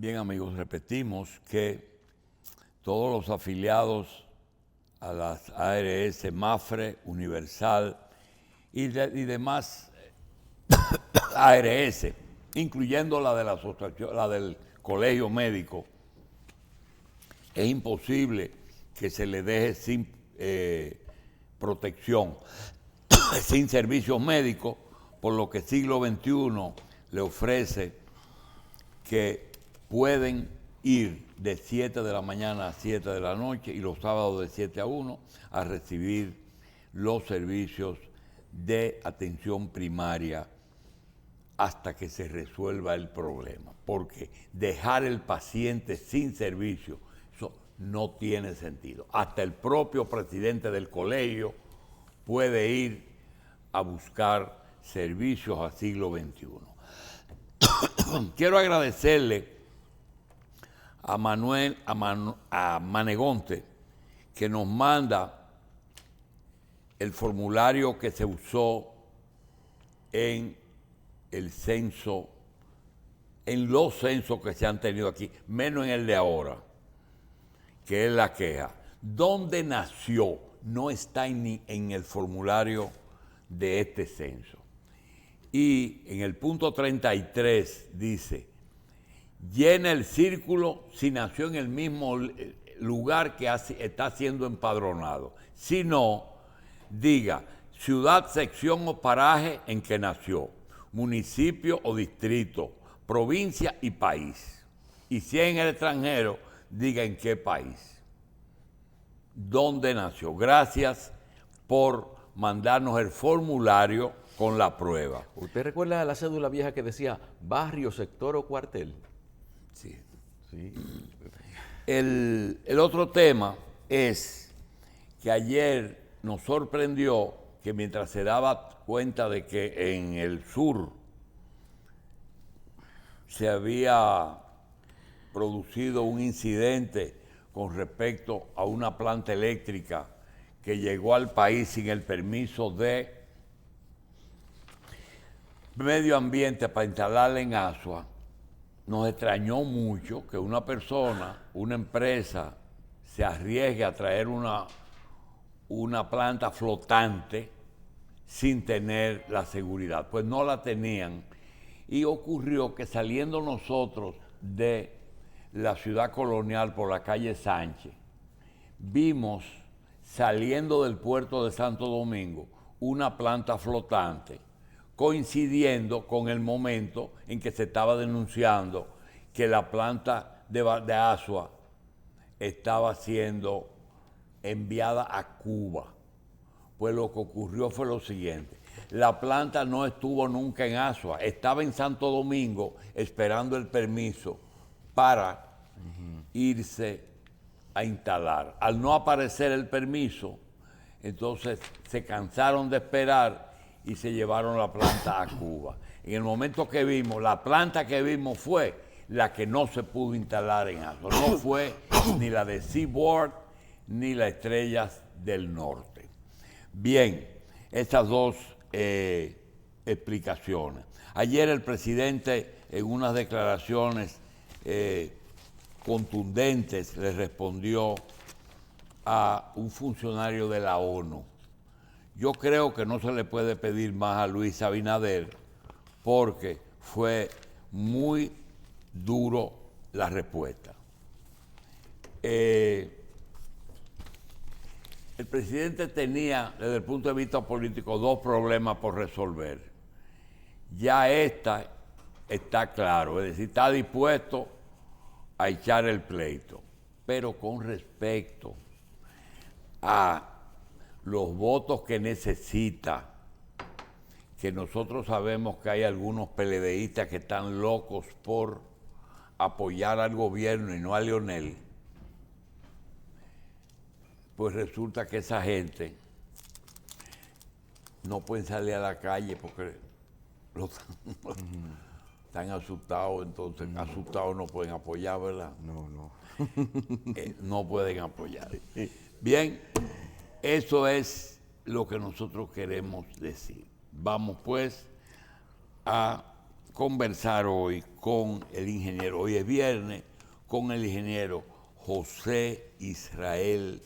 Bien, amigos, repetimos que todos los afiliados a las ARS, MAFRE, Universal y demás ARS, incluyendo la de la asociación, la del Colegio Médico, es imposible que se le deje sin protección, sin servicios médicos, por lo que Siglo XXI le ofrece que pueden ir de 7 de la mañana a 7 de la noche y los sábados de 7 a 1 a recibir los servicios de atención primaria hasta que se resuelva el problema. Porque dejar el paciente sin servicio, eso no tiene sentido. Hasta el propio presidente del colegio puede ir a buscar servicios a Siglo XXI. Quiero agradecerle a Manegonte, que nos manda el formulario que se usó en el censo, en los censos que se han tenido aquí, menos en el de ahora, que es la queja. ¿Dónde nació? No está en el formulario de este censo. Y en el punto 33 dice: llena el círculo si nació en el mismo lugar que está siendo empadronado. Si no, diga ciudad, sección o paraje en que nació, municipio o distrito, provincia y país. Y si es en el extranjero, diga en qué país, dónde nació. Gracias por mandarnos el formulario con la prueba. ¿Usted recuerda la cédula vieja que decía barrio, sector o cuartel? Sí. Sí. El otro tema es que ayer nos sorprendió que mientras se daba cuenta de que en el sur se había producido un incidente con respecto a una planta eléctrica que llegó al país sin el permiso de Medio Ambiente para instalarla en Asua, nos extrañó mucho que una persona, una empresa, se arriesgue a traer una planta flotante sin tener la seguridad. Pues no la tenían. Y ocurrió que saliendo nosotros de la ciudad colonial por la calle Sánchez, vimos saliendo del puerto de Santo Domingo una planta flotante, coincidiendo con el momento en que se estaba denunciando que la planta de Asua estaba siendo enviada a Cuba. Pues lo que ocurrió fue lo siguiente: la planta no estuvo nunca en Asua, estaba en Santo Domingo esperando el permiso para irse a instalar. Al no aparecer el permiso, entonces se cansaron de esperar y se llevaron la planta a Cuba. En el momento que vimos, la planta que vimos fue la que no se pudo instalar en Asua. No fue ni la de Seaboard ni la Estrellas del Norte. Bien, estas dos explicaciones. Ayer el presidente, en unas declaraciones contundentes, le respondió a un funcionario de la ONU. Yo creo que no se le puede pedir más a Luis Abinader porque fue muy duro la respuesta. El presidente tenía, desde el punto de vista político, dos problemas por resolver. Ya esta está claro, es decir, está dispuesto a echar el pleito, pero con respecto a los votos que necesita, que nosotros sabemos que hay algunos PLDistas que están locos por apoyar al gobierno y no a Leonel, pues resulta que esa gente no pueden salir a la calle porque están asustados, entonces asustados no pueden apoyar, ¿verdad? No. No pueden apoyar. Bien, eso es lo que nosotros queremos decir. Vamos pues a conversar hoy con el ingeniero, hoy es viernes, con el ingeniero José Israel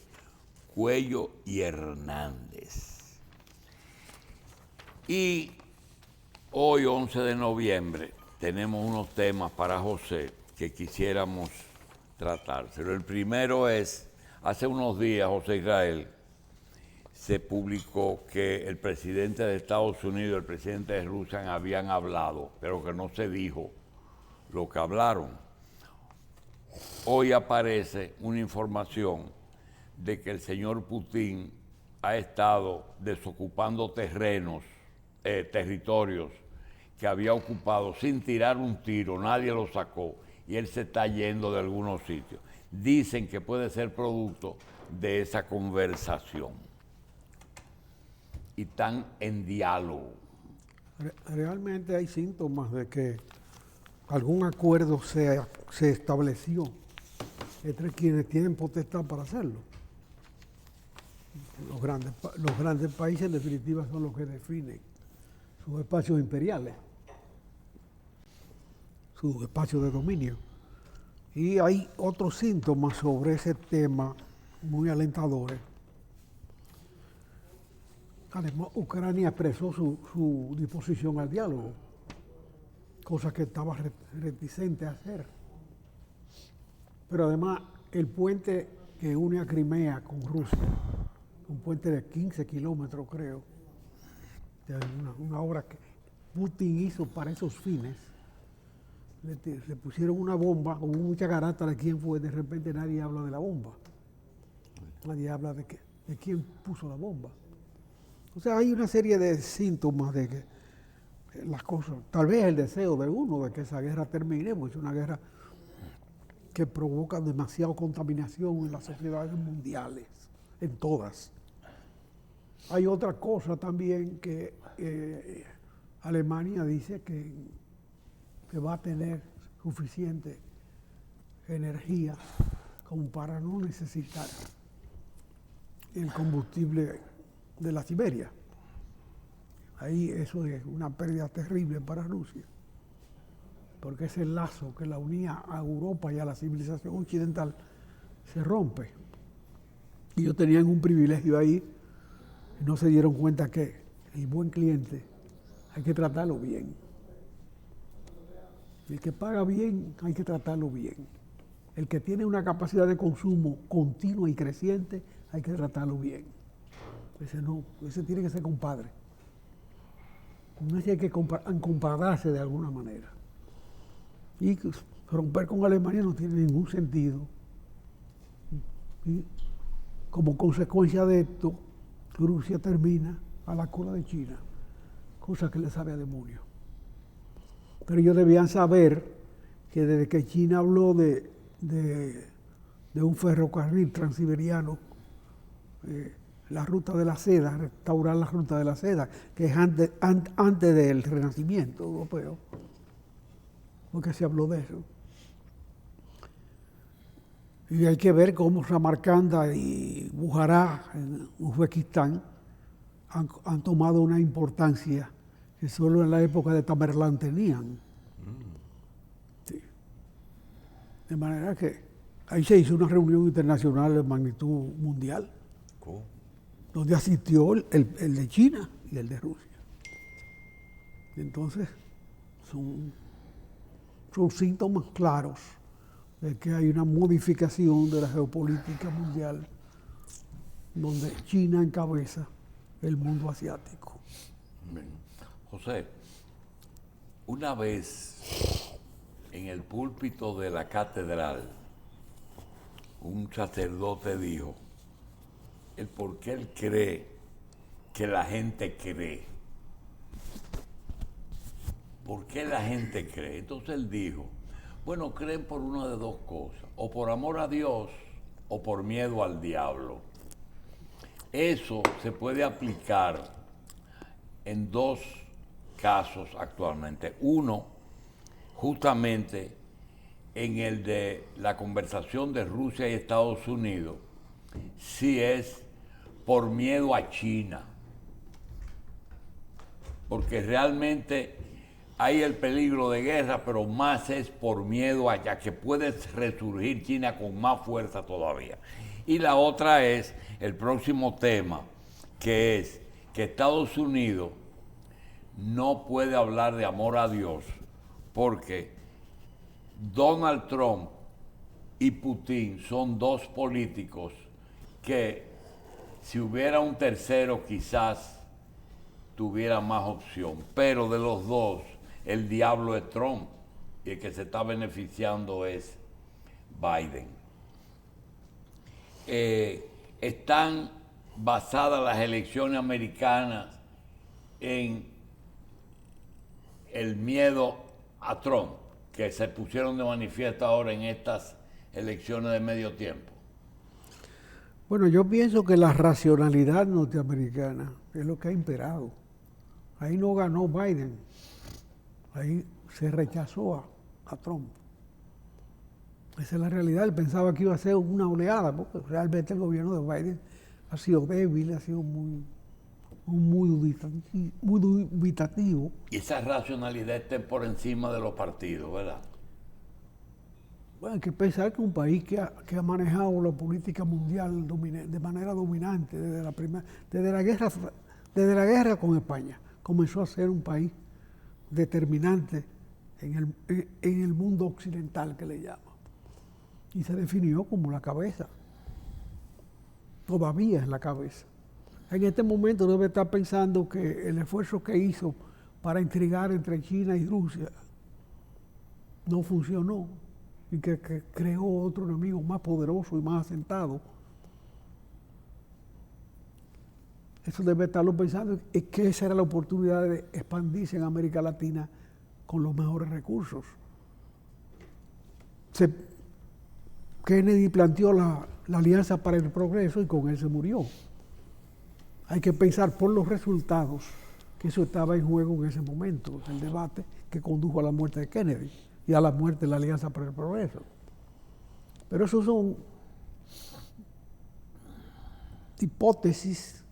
Cuello y Hernández. Y hoy, 11 de noviembre, tenemos unos temas para José que quisiéramos tratárselo. El primero es, hace unos días, José Israel, se publicó que el presidente de Estados Unidos y el presidente de Rusia habían hablado, pero que no se dijo lo que hablaron. Hoy aparece una información de que el señor Putin ha estado desocupando territorios que había ocupado sin tirar un tiro, nadie lo sacó, y él se está yendo de algunos sitios. Dicen que puede ser producto de esa conversación. Y están en diálogo. Realmente hay síntomas de que algún acuerdo se estableció entre quienes tienen potestad para hacerlo. Los grandes países, en definitiva, son los que definen sus espacios imperiales, sus espacios de dominio. Y hay otros síntomas sobre ese tema muy alentadores. Además, Ucrania expresó su disposición al diálogo, cosa que estaba reticente a hacer. Pero además, el puente que une a Crimea con Rusia, un puente de 15 kilómetros, creo, de una obra que Putin hizo para esos fines, le pusieron una bomba, hubo mucha garata de quién fue, de repente nadie habla de la bomba. Nadie habla de quién puso la bomba. O sea, hay una serie de síntomas de que las cosas, tal vez el deseo de uno de que esa guerra termine, pues es una guerra que provoca demasiada contaminación en las sociedades mundiales, en todas. Hay otra cosa también que Alemania dice que va a tener suficiente energía como para no necesitar el combustible de la Siberia. Ahí eso es una pérdida terrible para Rusia, porque ese lazo que la unía a Europa y a la civilización occidental se rompe. Y ellos tenían un privilegio ahí y no se dieron cuenta que el buen cliente hay que tratarlo bien. El que paga bien hay que tratarlo bien. El que tiene una capacidad de consumo continua y creciente hay que tratarlo bien. Ese no, ese tiene que ser compadre. No es que hay que compararse de alguna manera. Y romper con Alemania no tiene ningún sentido. Y como consecuencia de esto, Rusia termina a la cola de China, cosa que le sabe a demonio. Pero ellos debían saber que desde que China habló de un ferrocarril transiberiano, la ruta de la seda, restaurar la ruta de la seda, que es antes del Renacimiento europeo, porque se habló de eso. Y hay que ver cómo Samarcanda y Bujará en Uzbekistán han tomado una importancia que solo en la época de Tamerlán tenían. Sí. De manera que ahí se hizo una reunión internacional de magnitud mundial, donde asistió el de China y el de Rusia. Entonces, son síntomas claros de que hay una modificación de la geopolítica mundial, donde China encabeza el mundo asiático. Bien. José, una vez en el púlpito de la catedral, un sacerdote dijo el por qué él cree que la gente cree. ¿Por qué la gente cree? Entonces él dijo, bueno, creen por una de dos cosas, o por amor a Dios o por miedo al diablo. Eso se puede aplicar en dos casos actualmente. Uno, justamente en el de la conversación de Rusia y Estados Unidos, si es por miedo a China. Porque realmente hay el peligro de guerra, pero más es por miedo a que puede resurgir China con más fuerza todavía. Y la otra es el próximo tema, que es que Estados Unidos no puede hablar de amor a Dios porque Donald Trump y Putin son dos políticos que si hubiera un tercero quizás tuviera más opción, pero de los dos el diablo es Trump y el que se está beneficiando es Biden. Están basadas las elecciones americanas en el miedo a Trump, que se pusieron de manifiesto ahora en estas elecciones de medio tiempo. Bueno, yo pienso que la racionalidad norteamericana es lo que ha imperado. Ahí no ganó Biden, ahí se rechazó a Trump. Esa es la realidad. Él pensaba que iba a ser una oleada, porque realmente el gobierno de Biden ha sido débil, ha sido muy dubitativo. Y esa racionalidad está por encima de los partidos, ¿verdad? Bueno, hay que pensar que un país que ha manejado la política mundial de manera dominante desde la guerra con España, comenzó a ser un país determinante en el mundo occidental, que le llama. Y se definió como la cabeza. Todavía es la cabeza. En este momento debe estar pensando que el esfuerzo que hizo para intrigar entre China y Rusia no funcionó y que creó otro enemigo más poderoso y más asentado. Eso debe estarlo pensando, es que esa era la oportunidad de expandirse en América Latina con los mejores recursos. Kennedy planteó la Alianza para el Progreso y con él se murió. Hay que pensar por los resultados que eso estaba en juego en ese momento, el debate que condujo a la muerte de Kennedy y a la muerte de la Alianza para el Progreso. Pero eso son hipótesis,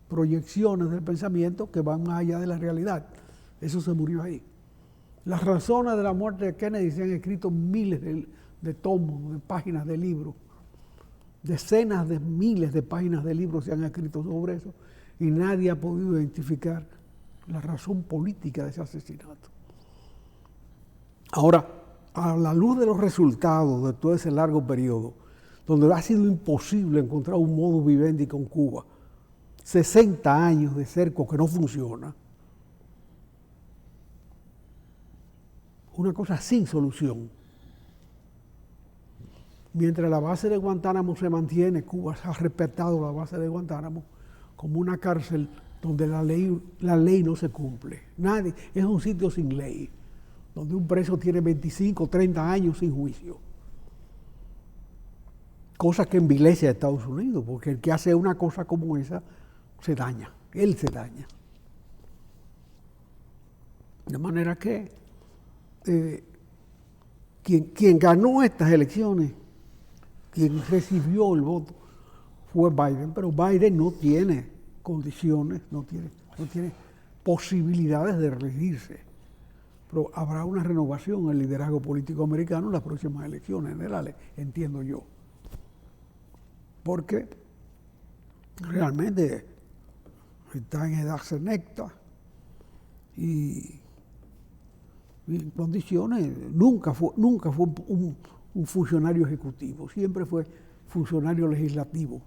proyecciones del pensamiento que van más allá de la realidad. Eso se murió ahí. Las razones de la muerte de Kennedy se han escrito miles de tomos, de páginas de libros. Decenas de miles de páginas de libros se han escrito sobre eso y nadie ha podido identificar la razón política de ese asesinato. Ahora, a la luz de los resultados de todo ese largo periodo, donde ha sido imposible encontrar un modus vivendi con Cuba, 60 años de cerco que no funciona, una cosa sin solución. Mientras la base de Guantánamo se mantiene, Cuba ha respetado la base de Guantánamo como una cárcel donde la ley no se cumple. Nadie, es un sitio sin ley, donde un preso tiene 25, 30 años sin juicio. Cosa que envilece a Estados Unidos, porque el que hace una cosa como esa se daña, él se daña. De manera que quien ganó estas elecciones, quien recibió el voto fue Biden, pero Biden no tiene condiciones, no tiene posibilidades de reelegirse. Pero habrá una renovación en el liderazgo político americano en las próximas elecciones generales, entiendo yo. Porque realmente está en edad senecta y en condiciones, nunca fue un funcionario ejecutivo, siempre fue funcionario legislativo.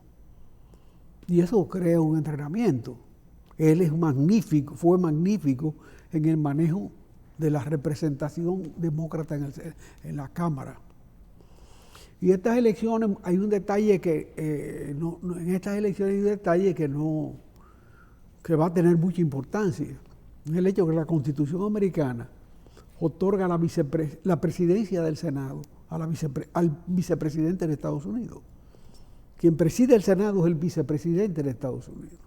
Y eso crea un entrenamiento. Él es magnífico, fue magnífico en el manejo de la representación demócrata en la Cámara. Y estas elecciones, hay un detalle que, en estas elecciones hay un detalle que va a tener mucha importancia. Es el hecho que la Constitución americana otorga la presidencia del Senado al vicepresidente de Estados Unidos. Quien preside el Senado es el vicepresidente de Estados Unidos.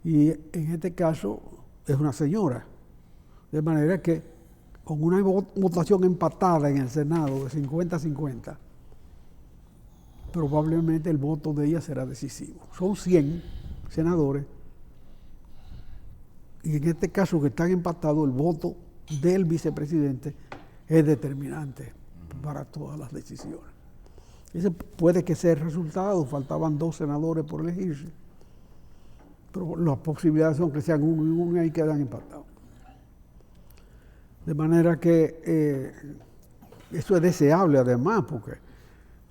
Y en este caso es una señora. De manera que con una votación empatada en el Senado de 50-50, probablemente el voto de ella será decisivo. Son 100 senadores y en este caso que están empatados, el voto del vicepresidente es determinante para todas las decisiones. Ese puede que sea el resultado, faltaban 2 senadores por elegirse, pero las posibilidades son que sean uno y uno y quedan empatados. De manera que eso es deseable además, porque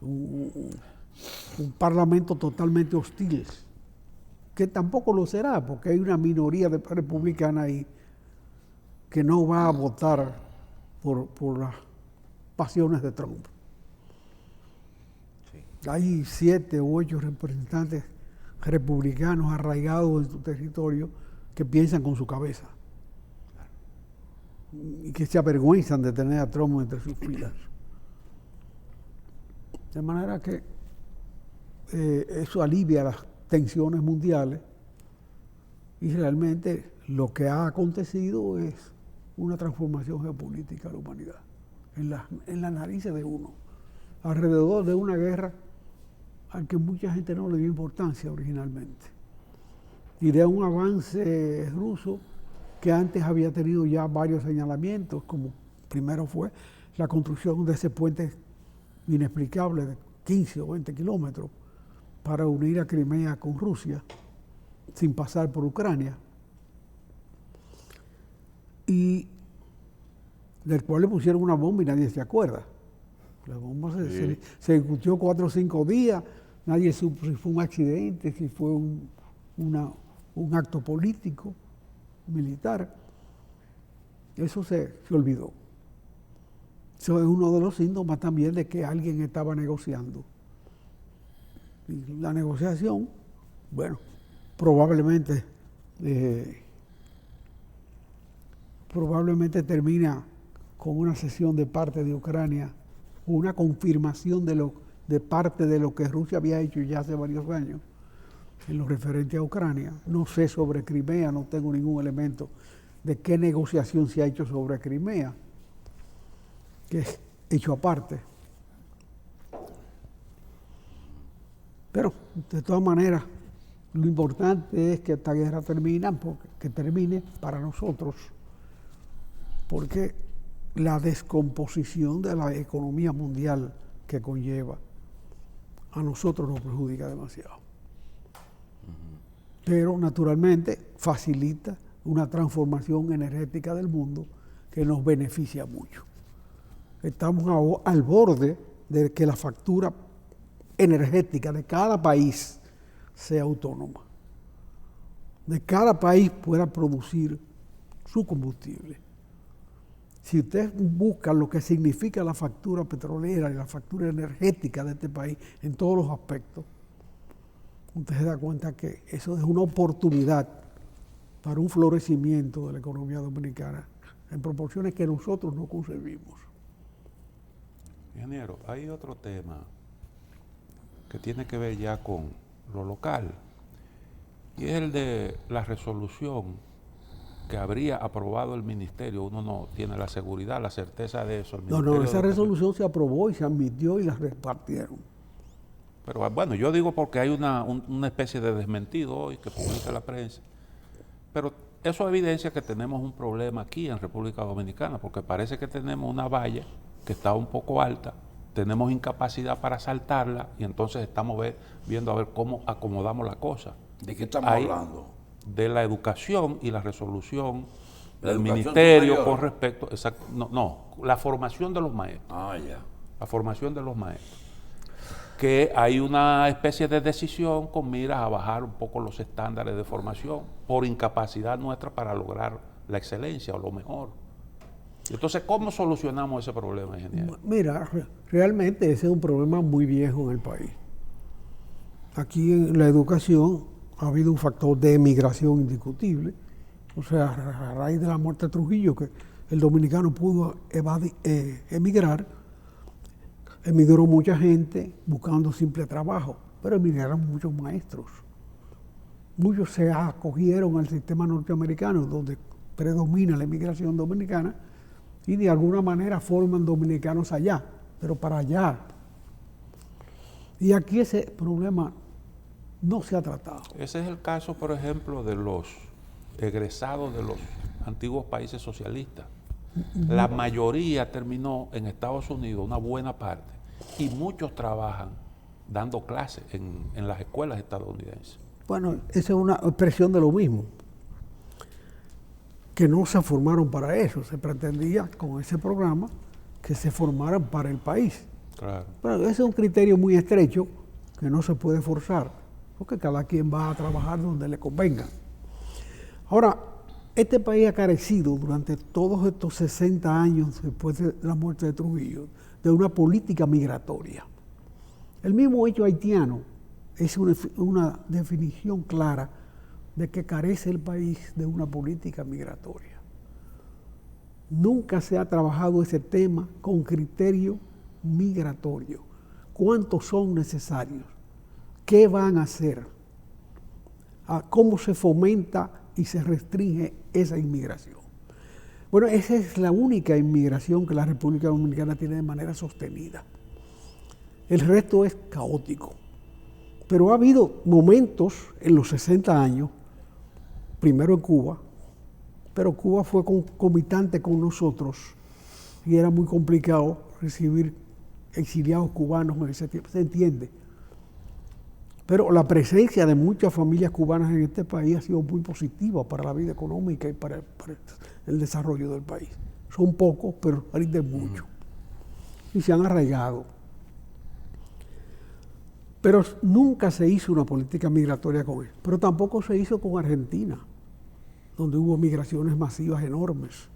un parlamento totalmente hostil, que tampoco lo será, porque hay una minoría republicana ahí que no va a votar por las pasiones de Trump. Sí. Hay 7 u 8 representantes republicanos arraigados en su territorio que piensan con su cabeza y que se avergüenzan de tener a Trump entre sus filas. De manera que eso alivia las tensiones mundiales y realmente lo que ha acontecido es una transformación geopolítica de la humanidad en las narices de uno, alrededor de una guerra al que mucha gente no le dio importancia originalmente, y de un avance ruso que antes había tenido ya varios señalamientos, como primero fue la construcción de ese puente inexplicable de 15 o 20 kilómetros para unir a Crimea con Rusia sin pasar por Ucrania, y del cual le pusieron una bomba y nadie se acuerda. La bomba se discutió 4 o 5 días, nadie supo si fue un accidente, si fue un acto político, militar. Eso se olvidó. Eso es uno de los síntomas también de que alguien estaba negociando. Y la negociación, bueno, probablemente termina con una cesión de parte de Ucrania, una confirmación de parte de lo que Rusia había hecho ya hace varios años en lo referente a Ucrania. No sé sobre Crimea, no tengo ningún elemento de qué negociación se ha hecho sobre Crimea, que es hecho aparte. Pero, de todas maneras, lo importante es que esta guerra termine para nosotros, porque la descomposición de la economía mundial que conlleva a nosotros nos perjudica demasiado. Pero, naturalmente, facilita una transformación energética del mundo que nos beneficia mucho. Estamos al borde de que la factura energética de cada país sea autónoma, de cada país pueda producir su combustible. Si usted busca lo que significa la factura petrolera y la factura energética de este país en todos los aspectos, usted se da cuenta que eso es una oportunidad para un florecimiento de la economía dominicana en proporciones que nosotros no concebimos. Ingeniero, hay otro tema que tiene que ver ya con lo local, y es el de la resolución que habría aprobado el ministerio. Uno no tiene la seguridad, la certeza de eso. No, esa resolución se aprobó y se admitió y la repartieron. Pero bueno, yo digo porque hay una especie de desmentido hoy que publica la prensa, pero eso evidencia que tenemos un problema aquí en República Dominicana, porque parece que tenemos una valla que está un poco alta, tenemos incapacidad para saltarla y entonces estamos viendo a ver cómo acomodamos la cosa. ¿De qué estamos hablando? De la educación y la resolución del ministerio superior con respecto, la formación de los maestros. La formación de los maestros. Que hay una especie de decisión con miras a bajar un poco los estándares de formación por incapacidad nuestra para lograr la excelencia o lo mejor. Entonces, ¿cómo solucionamos ese problema, ingeniero? Mira, realmente ese es un problema muy viejo en el país. Aquí en la educación ha habido un factor de emigración indiscutible. O sea, a raíz de la muerte de Trujillo, que el dominicano pudo emigrar, emigró mucha gente buscando simple trabajo, pero emigraron muchos maestros. Muchos se acogieron al sistema norteamericano, donde predomina la emigración dominicana, y de alguna manera forman dominicanos allá, pero para allá. Y aquí ese problema no se ha tratado. Ese es el caso, por ejemplo, de los egresados de los antiguos países socialistas. La mayoría terminó en Estados Unidos, una buena parte, y muchos trabajan dando clases en las escuelas estadounidenses. Bueno, esa es una expresión de lo mismo, que no se formaron para eso, se pretendía con ese programa que se formaran para el país. Claro. Pero ese es un criterio muy estrecho que no se puede forzar, porque cada quien va a trabajar donde le convenga. Ahora, este país ha carecido durante todos estos 60 años después de la muerte de Trujillo de una política migratoria. El mismo hecho haitiano es una definición clara de que carece el país de una política migratoria. Nunca se ha trabajado ese tema con criterio migratorio. ¿Cuántos son necesarios? ¿Qué van a hacer? ¿Cómo se fomenta y se restringe esa inmigración? Bueno, esa es la única inmigración que la República Dominicana tiene de manera sostenida. El resto es caótico. Pero ha habido momentos en los 60 años, primero en Cuba, pero Cuba fue concomitante con nosotros y era muy complicado recibir exiliados cubanos en ese tiempo, se entiende. Pero la presencia de muchas familias cubanas en este país ha sido muy positiva para la vida económica y para el desarrollo del país. Son pocos, pero rinden mucho. Y se han arraigado. Pero nunca se hizo una política migratoria con él. Pero tampoco se hizo con Argentina, donde hubo migraciones masivas enormes.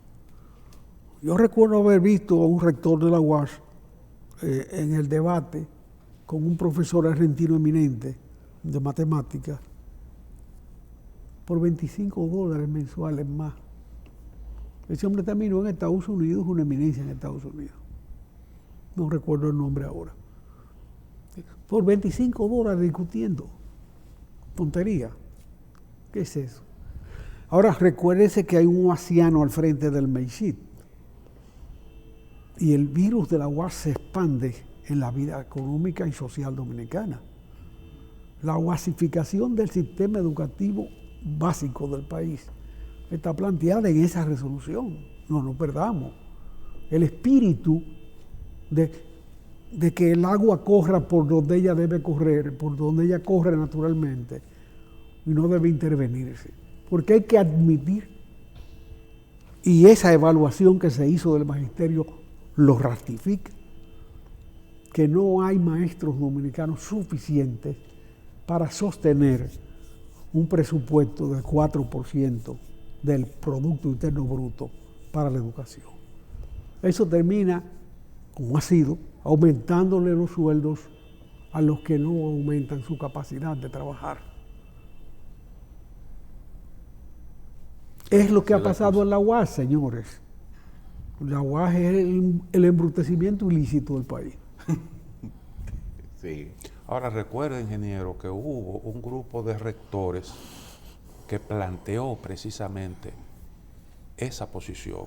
Yo recuerdo haber visto a un rector de la UAS en el debate con un profesor argentino eminente de matemáticas por $25 mensuales más. Ese hombre terminó en Estados Unidos, una eminencia en Estados Unidos. No recuerdo el nombre ahora. Por $25 discutiendo. Tontería. ¿Qué es eso? Ahora recuérdese que hay un oasiano al frente del MEISIT y el virus de la UAS se expande en la vida económica y social dominicana. La oasificación del sistema educativo básico del país está planteada en esa resolución. No nos perdamos. El espíritu de que el agua corra por donde ella debe correr, por donde ella corre naturalmente, y no debe intervenirse. Porque hay que admitir, y esa evaluación que se hizo del magisterio lo ratifica, que no hay maestros dominicanos suficientes para sostener un presupuesto del 4% del Producto Interno Bruto para la educación. Eso termina, como ha sido, aumentándole los sueldos a los que no aumentan su capacidad de trabajar. Es lo que ha pasado en la UAS, señores. La UAS es el embrutecimiento ilícito del país. Sí. Ahora recuerda, ingeniero, que hubo un grupo de rectores que planteó precisamente esa posición,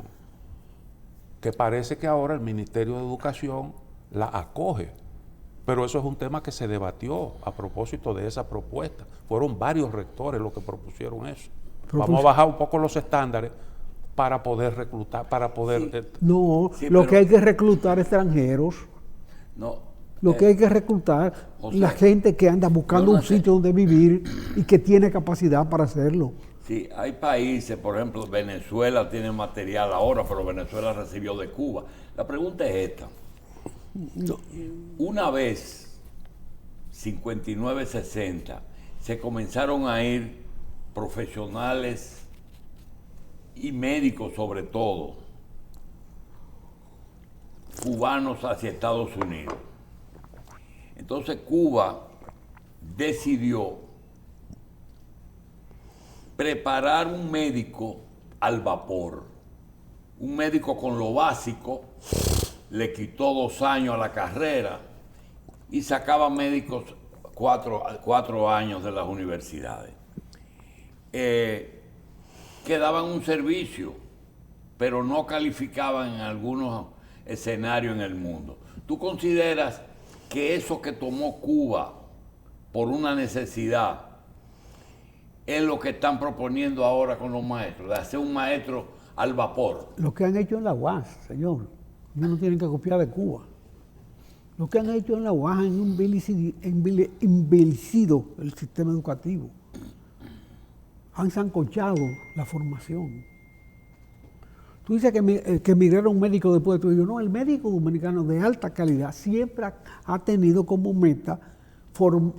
que parece que ahora el Ministerio de Educación la acoge, pero eso es un tema que se debatió a propósito de esa propuesta. Fueron varios rectores los que propusieron eso. Vamos a bajar un poco los estándares para poder reclutar, para poder... Lo que hay que reclutar extranjeros. Lo que hay que reclutar, la gente que anda buscando un sitio donde vivir y que tiene capacidad para hacerlo. Sí, hay países, por ejemplo, Venezuela tiene material ahora, pero Venezuela recibió de Cuba. La pregunta es esta. Una vez, 59, 60, se comenzaron a ir profesionales y médicos sobre todo, cubanos hacia Estados Unidos. Entonces Cuba decidió preparar un médico al vapor, un médico con lo básico, le quitó 2 años a la carrera y sacaba médicos 4 años de las universidades. Que daban un servicio, pero no calificaban en algunos escenarios en el mundo. ¿Tú consideras que eso que tomó Cuba por una necesidad es lo que están proponiendo ahora con los maestros, de hacer un maestro al vapor. Lo que han hecho en la UAS, señor, ellos no tienen que copiar de Cuba. Lo que han hecho en la UAS han envilecido el sistema educativo. Han sancochado la formación. Tú dices que emigraron un médico después de todo. No, el médico dominicano de alta calidad siempre ha tenido como meta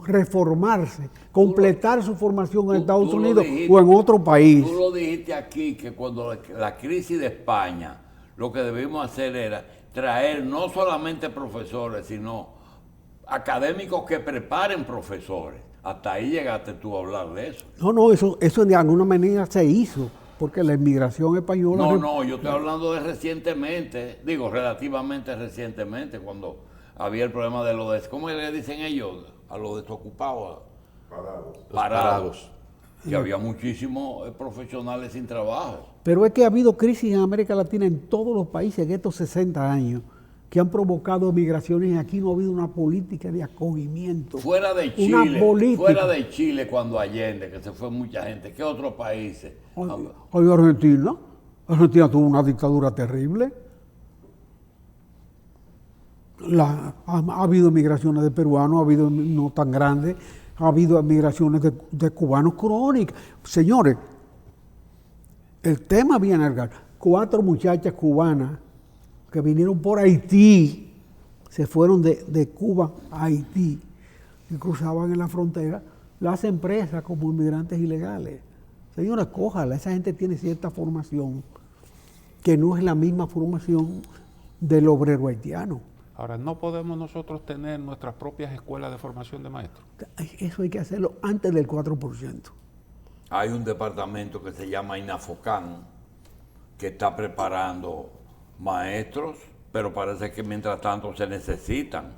reformarse, completar su formación en Estados Unidos o en otro país. Tú lo dijiste aquí, que cuando la crisis de España, lo que debimos hacer era traer no solamente profesores, sino académicos que preparen profesores. Hasta ahí llegaste tú a hablar de eso. No, eso de alguna manera se hizo, porque la inmigración española... No, yo estoy hablando de recientemente, digo relativamente recientemente, cuando había el problema de los... ¿Cómo le dicen ellos? A los desocupados. Parados. Que había muchísimos profesionales sin trabajo. Pero es que ha habido crisis en América Latina en todos los países en estos 60 años que han provocado migraciones y aquí no ha habido una política de acogimiento. Fuera de Chile, cuando Allende, que se fue mucha gente, ¿qué otros países? Oye, Argentina tuvo una dictadura terrible. Ha habido migraciones de peruanos, ha habido no tan grandes, ha habido migraciones de cubanos crónicas. Señores, el tema viene al 4 muchachas cubanas que vinieron por Haití, se fueron de Cuba a Haití y cruzaban en la frontera las empresas como inmigrantes ilegales. Señores, cójala, esa gente tiene cierta formación que no es la misma formación del obrero haitiano. Ahora, no podemos nosotros tener nuestras propias escuelas de formación de maestros. Eso hay que hacerlo antes del 4%. Hay un departamento que se llama INAFOCAN que está preparando maestros, pero parece que mientras tanto se necesitan.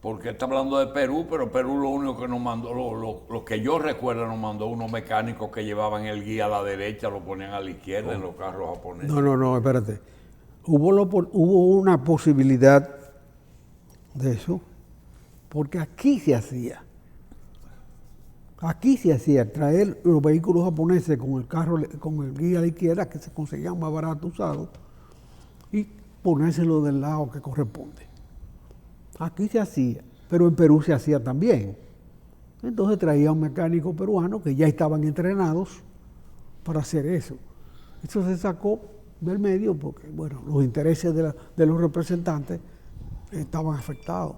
Porque está hablando de Perú, pero Perú lo único que nos mandó, lo que yo recuerdo, nos mandó unos mecánicos que llevaban el guía a la derecha, lo ponían a la izquierda en los carros japoneses. No, espérate. Hubo una posibilidad de eso, porque aquí se hacía traer los vehículos japoneses con el carro, con el guía a la izquierda, que se conseguían más barato usado, y ponérselo del lado que corresponde. Aquí se hacía, pero en Perú se hacía también. Entonces traía un mecánico peruano que ya estaban entrenados para hacer eso. Eso se sacó del medio porque, bueno, los intereses de los representantes estaban afectados.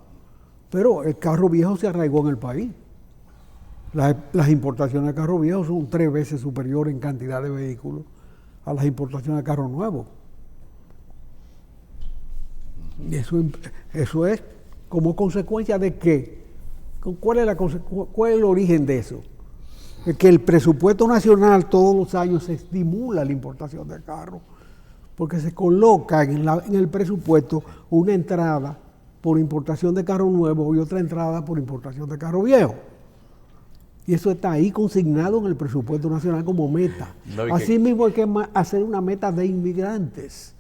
Pero el carro viejo se arraigó en el país. Las importaciones de carros viejos son 3 veces superiores en cantidad de vehículos a las importaciones de carros nuevos. Y eso es como consecuencia de qué. ¿Cuál es el origen de eso? Es que el presupuesto nacional todos los años se estimula la importación de carros, porque se coloca en el presupuesto una entrada por importación de carro nuevo y otra entrada por importación de carro viejo. Y eso está ahí consignado en el presupuesto nacional como meta. Así mismo hay que hacer una meta de inmigrantes.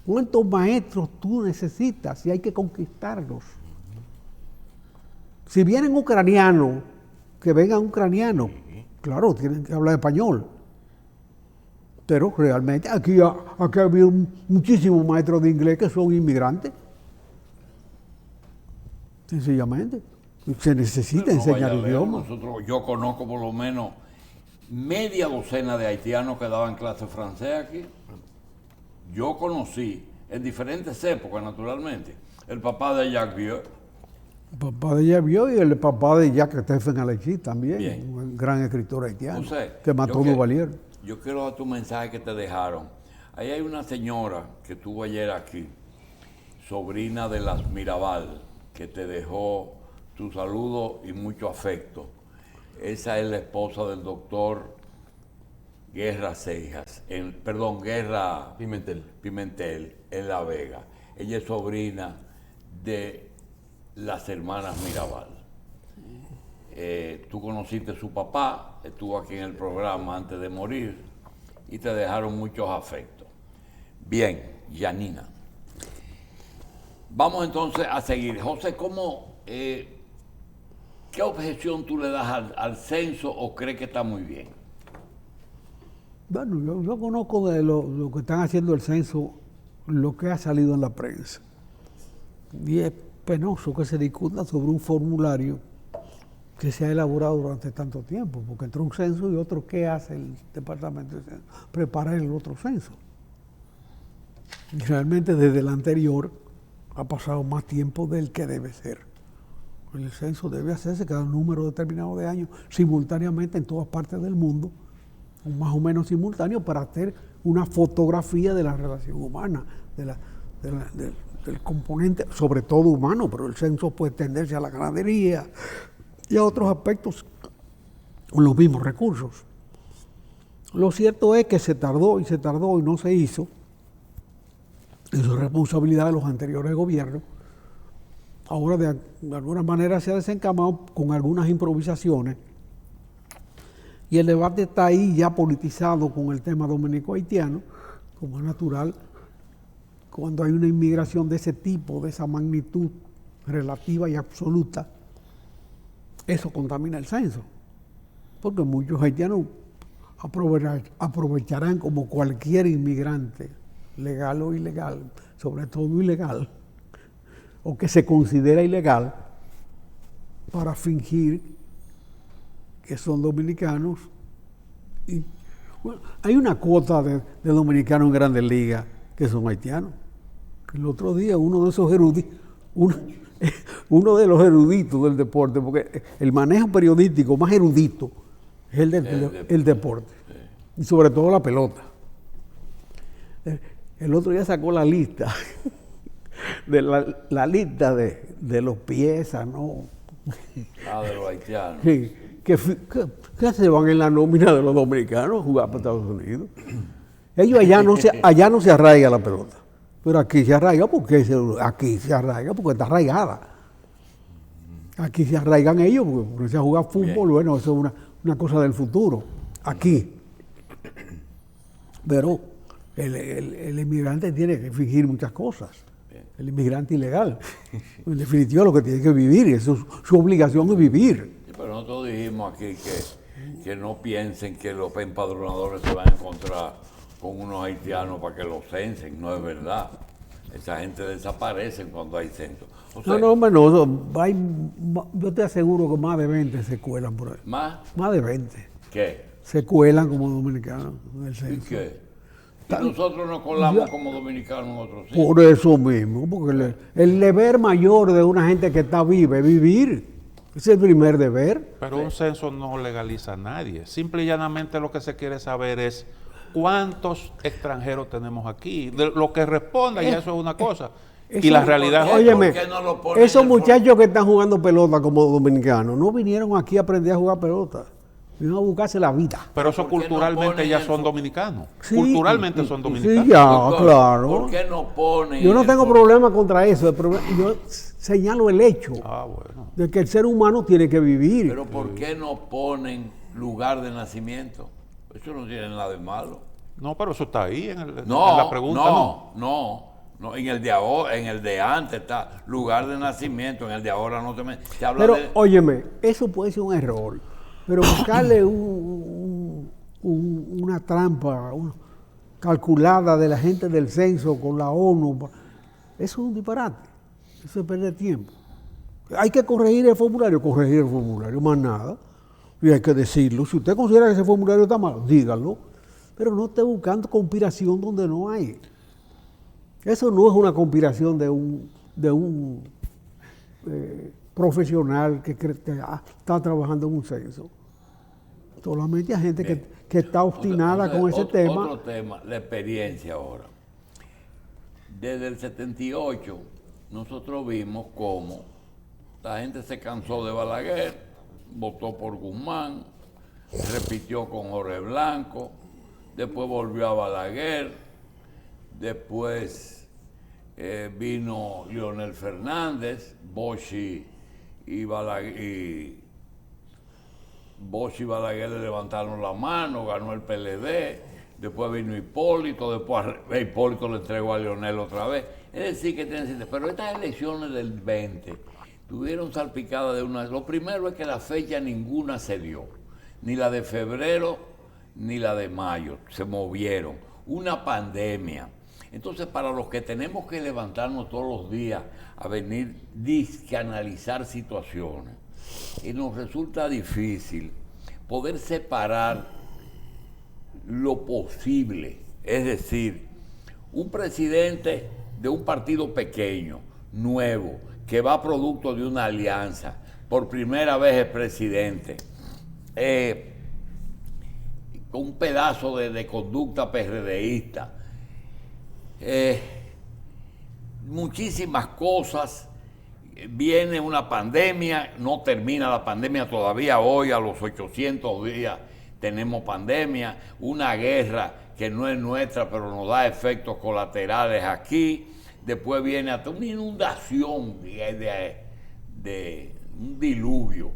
¿Cuántos maestros tú necesitas? Y hay que conquistarlos. Si vienen ucranianos, que vengan ucranianos. Claro, tienen que hablar español. Pero realmente aquí ha habido muchísimos maestros de inglés que son inmigrantes. Sencillamente. Se necesita enseñar idiomas. Yo conozco por lo menos media docena de haitianos que daban clases francés aquí. Yo conocí en diferentes épocas, naturalmente, el papá de Jacques Vieux. El papá de Jacques Vieux y el papá de Jacques Stephen Alexis también, Bien. un gran escritor haitiano, José, que mató a Duvalier. Yo quiero dar tu mensaje que te dejaron. Ahí hay una señora que estuvo ayer aquí, sobrina de las Mirabal, que te dejó tu saludo y mucho afecto. Esa es la esposa del doctor Guerra Cejas, Guerra Pimentel en La Vega. Ella es sobrina de las hermanas Mirabal. Tú conociste a su papá, estuvo aquí en el programa antes de morir y te dejaron muchos afectos. Bien, Yanina. Vamos entonces a seguir. José, ¿qué ¿Qué objeción tú le das al censo o crees que está muy bien? Bueno, yo conozco de lo que están haciendo el censo, lo que ha salido en la prensa. Y es penoso que se discuta sobre un formulario que se ha elaborado durante tanto tiempo, porque entre un censo y otro, ¿qué hace el Departamento de Censo? Preparar el otro censo. Y realmente desde el anterior ha pasado más tiempo del que debe ser. El censo debe hacerse cada número determinado de años simultáneamente en todas partes del mundo, o más o menos simultáneo, para hacer una fotografía de la relación humana, del componente, sobre todo humano, pero el censo puede extenderse a la ganadería y a otros aspectos con los mismos recursos. Lo cierto es que se tardó y no se hizo. Eso es responsabilidad de los anteriores gobiernos. Ahora de alguna manera se ha desencamado con algunas improvisaciones y el debate está ahí ya politizado con el tema dominico-haitiano, como es natural, cuando hay una inmigración de ese tipo, de esa magnitud relativa y absoluta, eso contamina el censo, porque muchos haitianos aprovecharán como cualquier inmigrante, legal o ilegal, sobre todo ilegal, o que se considera ilegal, para fingir que son dominicanos. Y, bueno, hay una cuota de dominicanos en Grandes Ligas que son haitianos. El otro día uno de esos eruditos, uno de los eruditos del deporte, porque el manejo periodístico más erudito es el deporte, y sobre todo la pelota. El otro día sacó la lista, de la lista de los piezas, ¿no? De los haitianos. Sí, que se van en la nómina de los dominicanos a jugar para Estados Unidos. Ellos allá no se arraiga la pelota, pero aquí se arraiga porque está arraigada. Aquí se arraigan ellos porque se juega fútbol. Bien. Bueno, eso es una cosa del futuro, aquí. Pero el inmigrante tiene que fingir muchas cosas. Bien. El inmigrante ilegal. En definitiva, lo que tiene que vivir, su obligación es vivir. Sí, pero nosotros dijimos aquí que no piensen que los empadronadores se van a encontrar con unos haitianos para que los censen. No es verdad. Esa gente desaparece cuando hay censo. O sea, yo te aseguro que más de 20 se cuelan por ahí. ¿Más? Más de 20. ¿Qué? Se cuelan como dominicanos en el censo. ¿Y qué? Y nosotros nos colamos como dominicanos en otros sitios. Por eso mismo, porque el deber mayor de una gente que está viva es vivir. Es el primer deber. Pero un censo no legaliza a nadie. Simple y llanamente lo que se quiere saber es cuántos extranjeros tenemos aquí. De lo que responda, y eso es una cosa. Y la realidad es... Óyeme, esos muchachos que están jugando pelota como dominicanos no vinieron aquí a aprender a jugar pelota. Vinieron a buscarse la vida. Pero eso culturalmente ya son dominicanos. Sí, culturalmente son dominicanos. Sí, ya, claro. ¿Por qué no ponen? Yo no tengo problema contra eso. Yo señalo el hecho de que el ser humano tiene que vivir. Pero ¿por qué no ponen lugar de nacimiento? Eso no tiene nada de malo. No, pero eso está ahí en la pregunta. No, en el de ahora, en el de antes está lugar de nacimiento, en el de ahora no se habla. Pero, óyeme, eso puede ser un error. Pero buscarle una trampa calculada de la gente del censo con la ONU, eso es un disparate. Eso es perder tiempo. Hay que corregir el formulario, más nada. Y hay que decirlo. Si usted considera que ese formulario está mal, dígalo. Pero no esté buscando conspiración donde no hay. Eso no es una conspiración de un profesional que está trabajando en un censo. Solamente hay gente que está obstinada con ese tema. Otro tema, la experiencia ahora. Desde el 78, nosotros vimos cómo la gente se cansó de Balaguer, votó por Guzmán, repitió con Jorge Blanco, después volvió a Balaguer, después vino Leonel Fernández, Bosch y Balaguer le levantaron la mano, ganó el PLD, después vino Hipólito, después Hipólito le entregó a Leonel otra vez. Es decir, que pero estas elecciones del 20 tuvieron salpicada de una... Lo primero es que la fecha ninguna se dio, ni la de febrero ni la de mayo, se movieron. Una pandemia. Entonces, para los que tenemos que levantarnos todos los días a venir a analizar situaciones, y nos resulta difícil poder separar lo posible, es decir, un presidente de un partido pequeño, nuevo, que va producto de una alianza, por primera vez es presidente, con un pedazo de conducta PRDista, muchísimas cosas, viene una pandemia, no termina la pandemia todavía, hoy a los 800 días tenemos pandemia, una guerra que no es nuestra, pero nos da efectos colaterales aquí. Después viene hasta una inundación de un diluvio,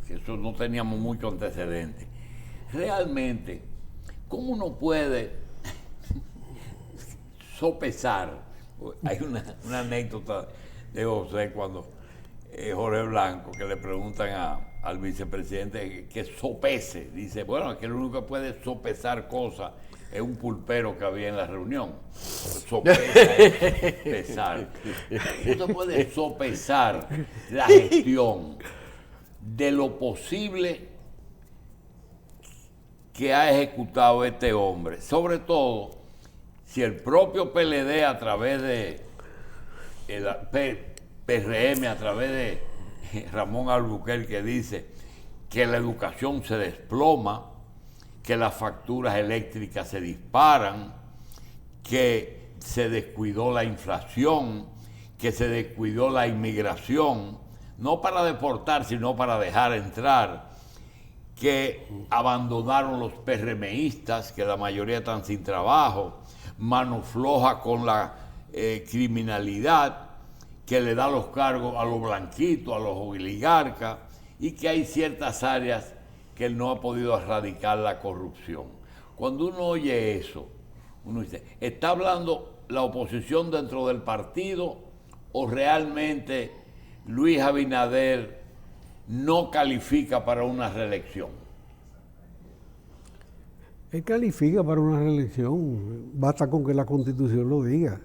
que eso no teníamos mucho antecedente. Realmente, ¿cómo uno puede sopesar? Hay una anécdota de José cuando Jorge Blanco, que le preguntan al vicepresidente que sopese. Dice, bueno, es que lo único que puede sopesar cosas es un pulpero que había en la reunión. Sopesa es pesar. No se puede sopesar la gestión de lo posible que ha ejecutado este hombre. Sobre todo, si el propio PLD a través de el PRM, a través de Ramón Albuquerque, dice que la educación se desploma, que las facturas eléctricas se disparan, que se descuidó la inflación, que se descuidó la inmigración, no para deportar, sino para dejar entrar, que abandonaron los PRMistas, que la mayoría están sin trabajo, mano floja con la criminalidad, que le da los cargos a los blanquitos, a los oligarcas, y que hay ciertas áreas que él no ha podido erradicar la corrupción. Cuando uno oye eso, uno dice, ¿está hablando la oposición dentro del partido o realmente Luis Abinader no califica para una reelección? Él califica para una reelección, basta con que la Constitución lo diga.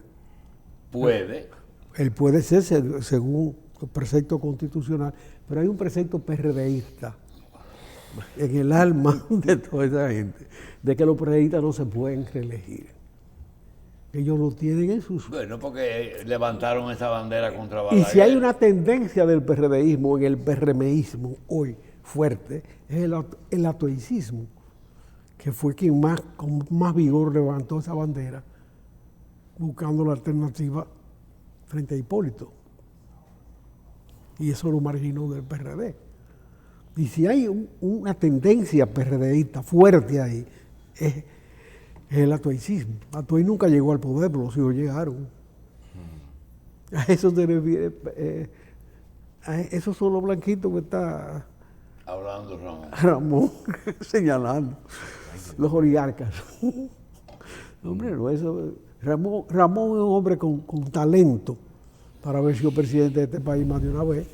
Puede. Él puede ser según el precepto constitucional, pero hay un precepto PRDista en el alma de toda esa gente, de que los PRDistas no se pueden reelegir. Ellos lo tienen en sus... Bueno, porque levantaron esa bandera contra Balaguer. Y si hay una tendencia del PRDismo, en el PRMismo hoy fuerte, es el atoicismo, que fue quien con más vigor levantó esa bandera, buscando la alternativa frente a Hipólito. Y eso lo marginó del PRD. Y si hay una tendencia PRDista fuerte ahí, es el atoicismo. Atoy nunca llegó al poder, pero los hijos llegaron. A eso se refiere. Esos son los blanquitos que está hablando Ramón señalando. Los oligarcas. Hombre, no, eso. Ramón es un hombre con talento para haber sido presidente de este país más de una vez.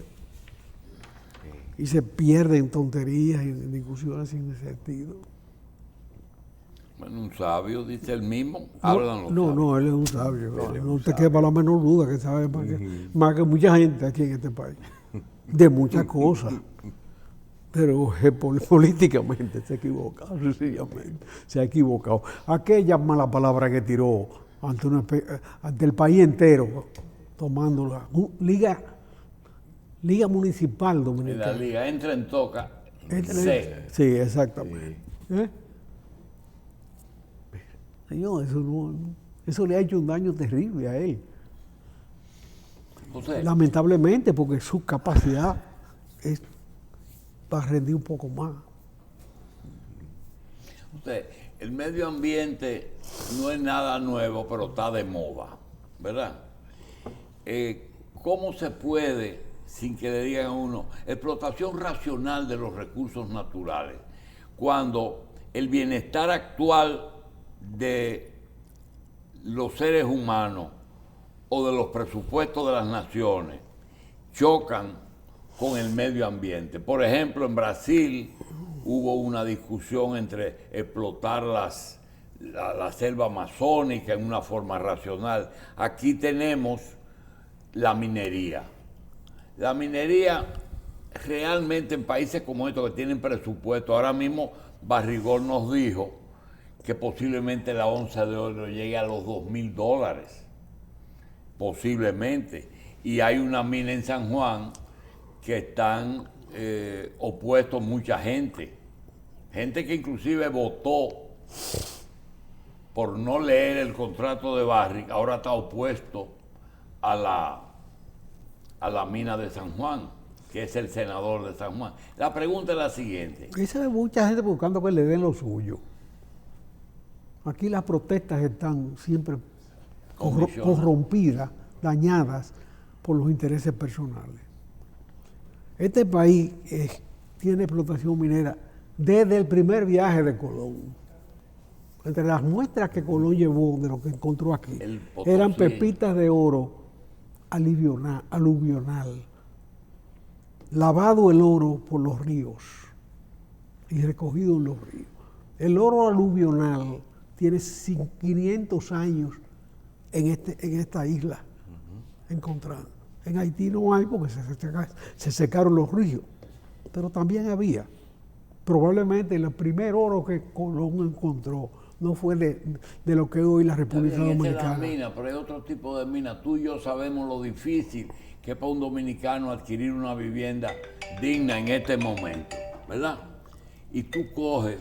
Y se pierde en tonterías y en discusiones sin sentido. Bueno, un sabio, dice él mismo. Hablan los sabios. No, él es un sabio. No te quepa la menor duda que sabe más que mucha gente aquí en este país. De muchas cosas. Pero políticamente se ha equivocado, sencillamente. Se ha equivocado. Aquella mala palabra que tiró ante el país entero, tomándola. Liga Municipal Dominicana. La liga entra en toca. Sí, exactamente. Señor, eso le ha hecho un daño terrible a él. José. Lamentablemente, porque su capacidad es para rendir un poco más. El medio ambiente no es nada nuevo, pero está de moda, ¿verdad? ¿Cómo se puede, sin que le digan a uno, explotación racional de los recursos naturales, cuando el bienestar actual de los seres humanos o de los presupuestos de las naciones chocan con el medio ambiente. Por ejemplo, en Brasil hubo una discusión entre explotar la selva amazónica en una forma racional. Aquí tenemos la minería. La minería realmente en países como estos que tienen presupuesto, ahora mismo Barrigol nos dijo que posiblemente la onza de oro llegue a los $2,000, posiblemente. Y hay una mina en San Juan que están opuestos mucha gente que inclusive votó por no leer el contrato de Barrick, ahora está opuesto a la mina de San Juan, que es el senador de San Juan. La pregunta es la siguiente. Esa es mucha gente buscando que le den lo suyo. Aquí las protestas están siempre corrompidas, dañadas por los intereses personales. Este país tiene explotación minera desde el primer viaje de Colón. Entre las muestras que Colón llevó de lo que encontró aquí, eran pepitas de oro aluvional, lavado el oro por los ríos y recogido en los ríos. El oro aluvional tiene 500 años en esta isla encontrada. En Haití no hay porque se secaron los ríos, pero también había. Probablemente el primer oro que Colón encontró no fue de lo que es hoy la República Dominicana. Es la mina, pero hay otro tipo de mina. Tú y yo sabemos lo difícil que es para un dominicano adquirir una vivienda digna en este momento, ¿verdad? Y tú coges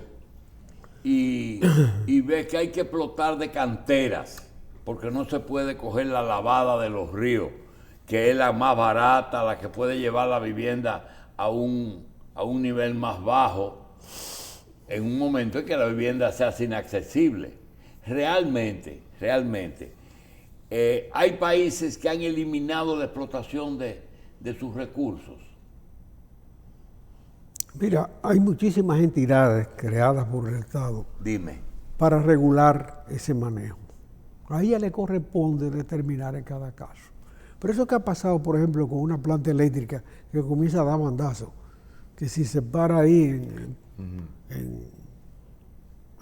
y ves que hay que explotar de canteras, porque no se puede coger la lavada de los ríos, que es la más barata, la que puede llevar la vivienda a un nivel más bajo, en un momento en que la vivienda se hace inaccesible. Realmente, hay países que han eliminado la explotación de sus recursos. Mira, hay muchísimas entidades creadas por el Estado. Dime. Para regular ese manejo. A ella le corresponde determinar en cada caso. Pero eso que ha pasado, por ejemplo, con una planta eléctrica que comienza a dar bandazos, que si se para ahí en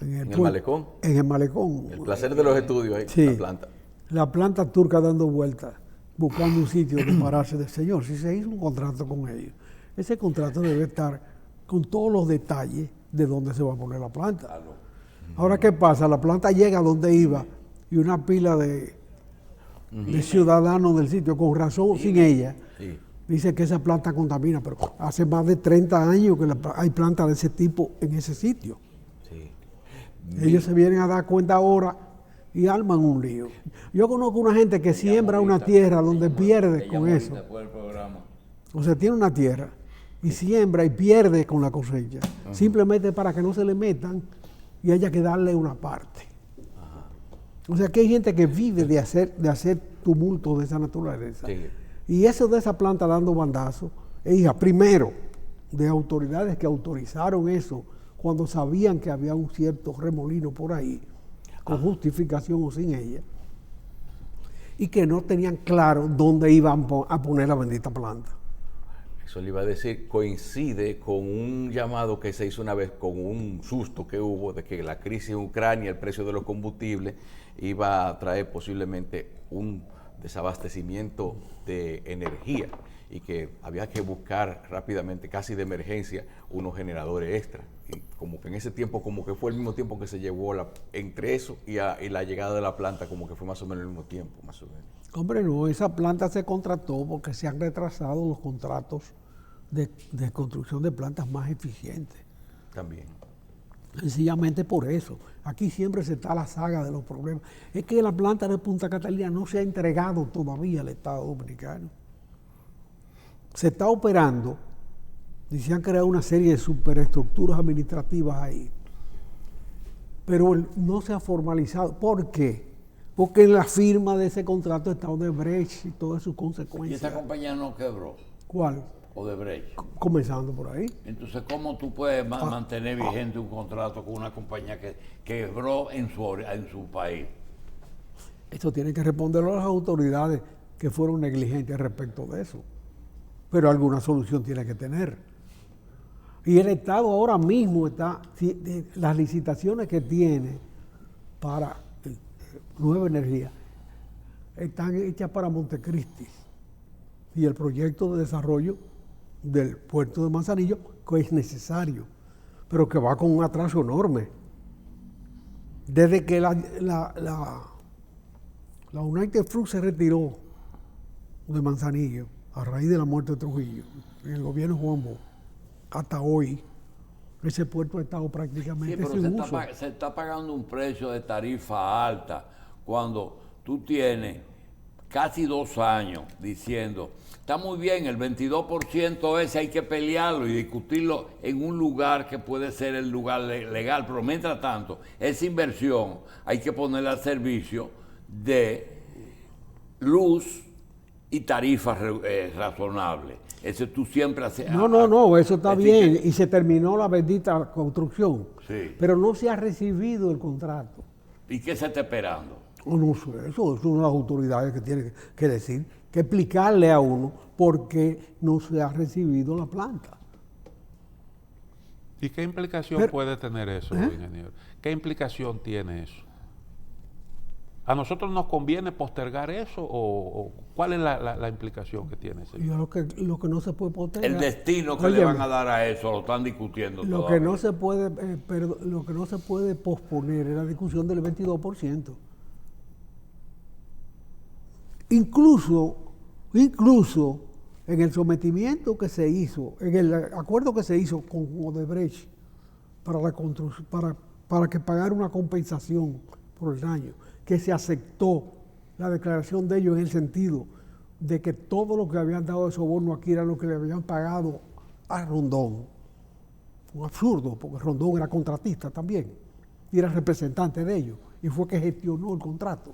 el malecón. En el malecón. El placer de los estudios ahí, sí, la planta. La planta turca dando vueltas, buscando un sitio de pararse del señor. Si se hizo un contrato con ellos, ese contrato debe estar con todos los detalles de dónde se va a poner la planta. Ahora, ¿qué pasa? La planta llega a donde iba y una pila de ciudadanos del sitio, con razón, sin ella, dice que esa planta contamina, pero hace más de 30 años que hay plantas de ese tipo en ese sitio. Sí. Ellos se vienen a dar cuenta ahora y arman un lío. Yo conozco una gente que siembra una tierra donde pierde con eso. O sea, tiene una tierra y siembra y pierde con la cosecha, simplemente para que no se le metan y haya que darle una parte. O sea, que hay gente que vive de hacer tumultos de esa naturaleza. Sí. Y eso de esa planta dando bandazos, hija, primero, de autoridades que autorizaron eso cuando sabían que había un cierto remolino por ahí, con justificación o sin ella, y que no tenían claro dónde iban a poner la bendita planta. Eso le iba a decir, coincide con un llamado que se hizo una vez, con un susto que hubo de que la crisis en Ucrania, el precio de los combustibles, iba a traer posiblemente un desabastecimiento de energía y que había que buscar rápidamente, casi de emergencia, unos generadores extra. Y como que en ese tiempo, como que fue el mismo tiempo que se llevó entre eso y la llegada de la planta, como que fue más o menos el mismo tiempo, más o menos. Hombre, no, esa planta se contrató porque se han retrasado los contratos de construcción de plantas más eficientes. También. Sencillamente por eso. Aquí siempre se está la saga de los problemas. Es que la planta de Punta Catalina no se ha entregado todavía al Estado Dominicano. Se está operando y se han creado una serie de superestructuras administrativas ahí. Pero no se ha formalizado. ¿Por qué? Porque en la firma de ese contrato está Odebrecht y todas sus consecuencias. ¿Y esa compañía no quebró? ¿Cuál? Odebrecht. Comenzando por ahí. Entonces, ¿cómo tú puedes mantener vigente un contrato con una compañía que quebró en su país? Esto tiene que responderlo a las autoridades que fueron negligentes respecto de eso. pero alguna solución tiene que tener. Y el Estado ahora mismo está, las licitaciones que tiene para Nueva Energía están hechas para Montecristi y el proyecto de desarrollo del puerto de Manzanillo, que es necesario, pero que va con un atraso enorme. Desde que la United Fruit se retiró de Manzanillo a raíz de la muerte de Trujillo, en el gobierno de Juan Bosch, hasta hoy, ese puerto ha estado prácticamente sin uso. Se está pagando un precio de tarifa alta cuando tú tienes casi 2 años diciendo, está muy bien, el 22% ese hay que pelearlo y discutirlo en un lugar que puede ser el lugar legal, pero mientras tanto, esa inversión hay que ponerla al servicio de luz y tarifas razonables. Eso tú siempre haces. No, eso está bien. Y se terminó la bendita construcción. Sí. Pero no se ha recibido el contrato. ¿Y qué se está esperando? No sé, eso son las autoridades que tienen que decir, que explicarle a uno por qué no se ha recibido la planta. ¿Y qué implicación puede tener eso, ingeniero? ¿Qué implicación tiene eso? ¿A nosotros nos conviene postergar eso o cuál es la implicación que tiene eso? Yo lo que no se puede postergar. El destino que le van a dar a eso lo están discutiendo lo todavía. que no se puede, lo que no se puede posponer es la discusión del 22%. Incluso en el sometimiento que se hizo, en el acuerdo que se hizo con Odebrecht para la construcción, para que pagara una compensación por el daño, que se aceptó la declaración de ellos en el sentido de que todo lo que habían dado de soborno aquí era lo que le habían pagado a Rondón. Un absurdo, porque Rondón era contratista también y era representante de ellos y fue que gestionó el contrato.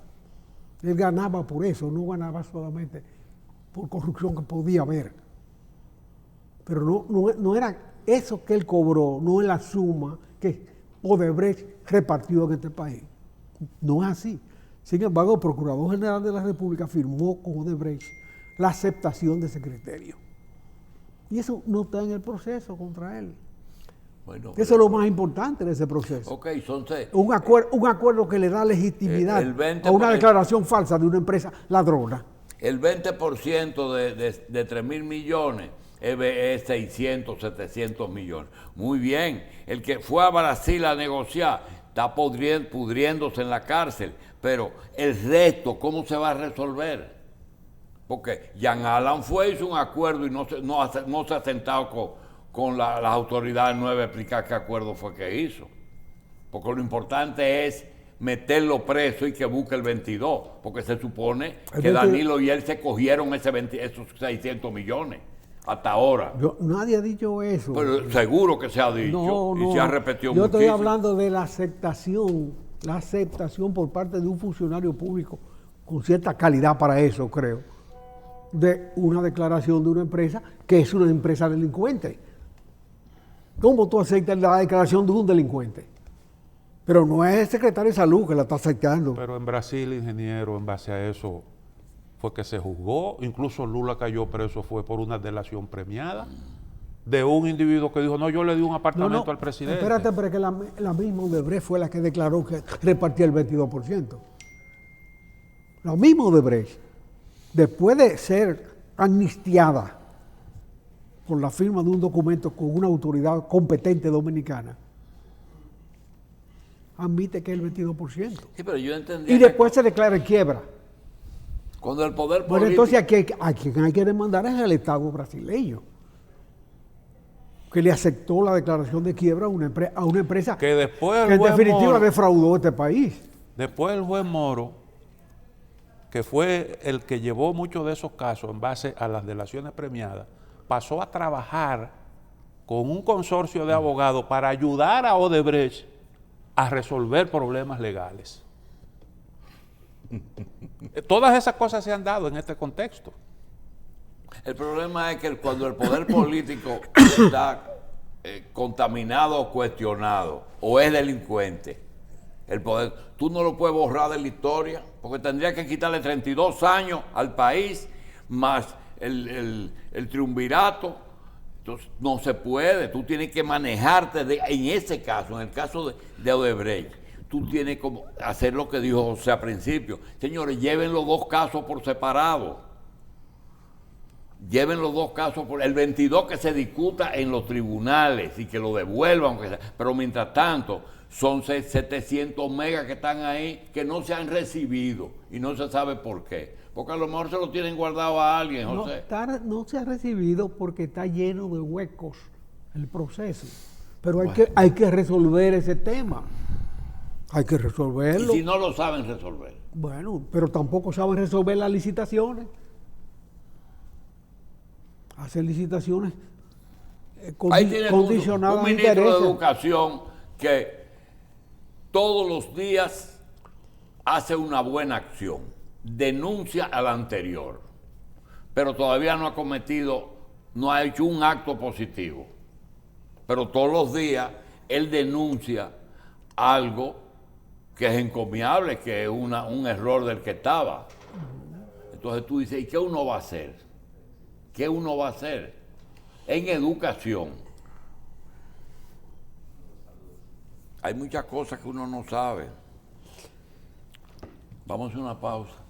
Él ganaba por eso, no ganaba solamente por corrupción que podía haber. Pero no era eso que él cobró, no es la suma que Odebrecht repartió en este país. No es así. Sin embargo, el Procurador General de la República firmó con Odebrecht la aceptación de ese criterio. Y eso no está en el proceso contra él. Bueno, eso es lo más importante de ese proceso. Ok, son un acuerdo que le da legitimidad a una declaración falsa de una empresa ladrona. El 20% de 3.000 millones es 600, 700 millones. Muy bien. El que fue a Brasil a negociar está pudriéndose en la cárcel. Pero el resto, ¿cómo se va a resolver? Porque Jean Alain hizo un acuerdo y no se ha sentado con las autoridades nuevas a explicar qué acuerdo fue que hizo. Porque lo importante es meterlo preso y que busque el 22, porque se supone que Danilo y él se cogieron esos 600 millones hasta ahora. Nadie ha dicho eso. Pero seguro que se ha dicho y se ha repetido muchísimo. Yo estoy hablando de la aceptación por parte de un funcionario público con cierta calidad para eso, creo, de una declaración de una empresa que es una empresa delincuente. ¿Cómo tú aceptas la declaración de un delincuente? Pero no es el secretario de Salud que la está aceptando. Pero en Brasil, ingeniero, en base a eso fue que se juzgó. Incluso Lula cayó preso fue por una delación premiada de un individuo que dijo, no, yo le di un apartamento al presidente. Espérate, pero es que la misma Odebrecht fue la que declaró que repartía el 22%. La misma Odebrecht, después de ser amnistiada por la firma de un documento con una autoridad competente dominicana, admite que es el 22%. Sí, pero yo entendí. Y después se declara en quiebra. Cuando el poder político... Bueno, entonces a quien hay que demandar es al Estado brasileño, que le aceptó la declaración de quiebra a una empresa que después en definitiva defraudó a este país. Después el juez Moro, que fue el que llevó muchos de esos casos en base a las delaciones premiadas, pasó a trabajar con un consorcio de abogados para ayudar a Odebrecht a resolver problemas legales. Todas esas cosas se han dado en este contexto. El problema es que cuando el poder político está contaminado o cuestionado o es delincuente, el poder, tú no lo puedes borrar de la historia, porque tendría que quitarle 32 años al país, más el triunvirato. Entonces, no se puede. Tú tienes que manejarte en ese caso, en el caso de Odebrecht. Tú tienes que hacer lo que dijo José al principio. Señores, lleven los dos casos por separado. Lleven los dos casos por el 22 que se discuta en los tribunales y que lo devuelvan, aunque sea. Pero mientras tanto, son 700 megas que están ahí que no se han recibido y no se sabe por qué. Porque a lo mejor se lo tienen guardado a alguien, José. No se ha recibido porque está lleno de huecos el proceso. Pero Bueno. hay que resolver ese tema. Hay que resolverlo. Y si no lo saben resolver. Bueno, pero tampoco saben resolver las licitaciones. Hacer licitaciones Ahí tienes condicionadas un a ministro de intereses. Educación que todos los días hace una buena acción, denuncia al anterior, pero todavía no ha hecho un acto positivo. Pero todos los días él denuncia algo que es encomiable, que es un error del que estaba. Entonces tú dices, ¿y qué uno va a hacer? ¿Qué uno va a hacer? En educación hay muchas cosas que uno no sabe. Vamos a una pausa.